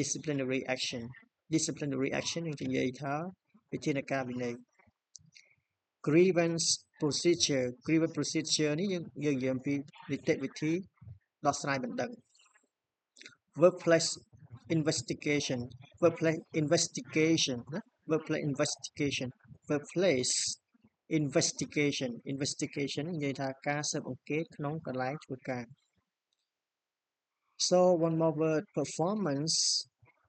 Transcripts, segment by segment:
disciplinary action disciplinary action នឹងនិយាយថាវិធានការវិន័យ grievance procedure នេះយើងនិយាយអំពីនីតិវិធីដោះស្រាយបណ្ដឹង workplace investigation workplace investigation ណា workplace investigation workplace investigation និយាយថាការស៊ើបអង្កេតក្នុងកន្លែងធ្វើការ so one more word performance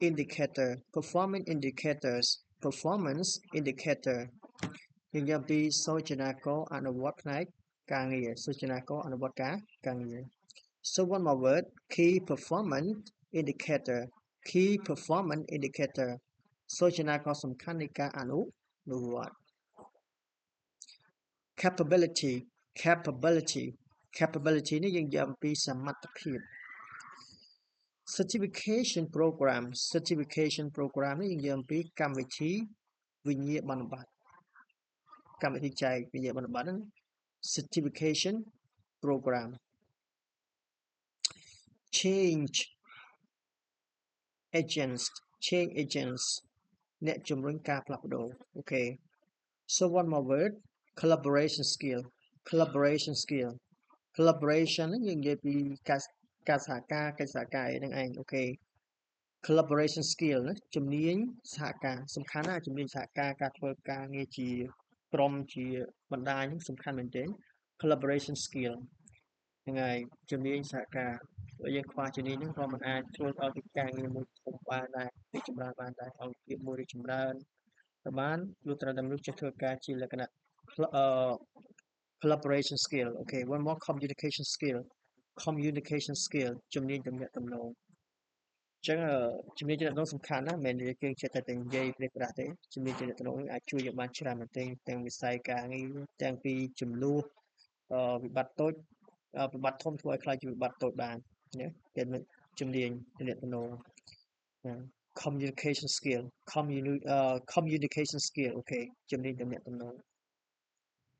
indicator performance indicators performance indicator យើងនិយាយអំពីសូចនាករអនុវត្តផ្នែកការងារសូចនាករអនុវត្តការងារ so one more word key performance indicator key performance indicator សូចនាករសំខាន់នៃការអនុវត្ត capability capability នេះយើងនិយាយអំពីសមត្ថភាព certification program នេះយើងនិយាយអំពីកម្មវិធីវិញ្ញាបនបត្រកម្មវិធីចែកវិញ្ញាបនបត្រហ្នឹង certification program change agents អ្នកជំរុញការផ្លាស់ប្ដូរ okay so one more word collaboration skill collaboration ហ្នឹងយើងនិយាយពីការសហការកិច្ចសហការអីហ្នឹងឯង okay collaboration skill ណាជំនាញសហការសំខាន់ណាស់ជំនាញសហការការធ្វើការងារជាក្រុមជាបណ្ដាញសំខាន់មែនទែន collaboration skill ហ្នឹងហើយជំនាញសហការបើយើងខ្វះជំនាញហ្នឹងក៏មិនអាចធ្វើឲ្យកិច្ចការងារមួយធំបានដែររីកចម្រើនបានដែរអង្គភាពមួយរីកចម្រើនក៏បានលុះត្រាតែមនុស្សចេះធ្វើការជាលក្ខណៈcollaboration skill okay one more communication skill ជំនាញទំនាក់ទំនងអញ្ចឹងជំនាញទំនាក់ទំនងសំខាន់ណាស់មិនមែនយើងចេះតែនិយាយព្រាប្រាសទេជំនាញទំនាក់ទំនងអាចជួយយើងបានច្រើនមែនទែនទាំងវិស័យការងារទាំងពីចំនួនវិបត្តិតូចវិបត្តិធំធ្វើឲ្យខ្លាចជាវិបត្តិតូចបានណាគេជំនាញទំនាក់ទំនង communication skill communication skill okay ជំនាញទំនាក់ទំនង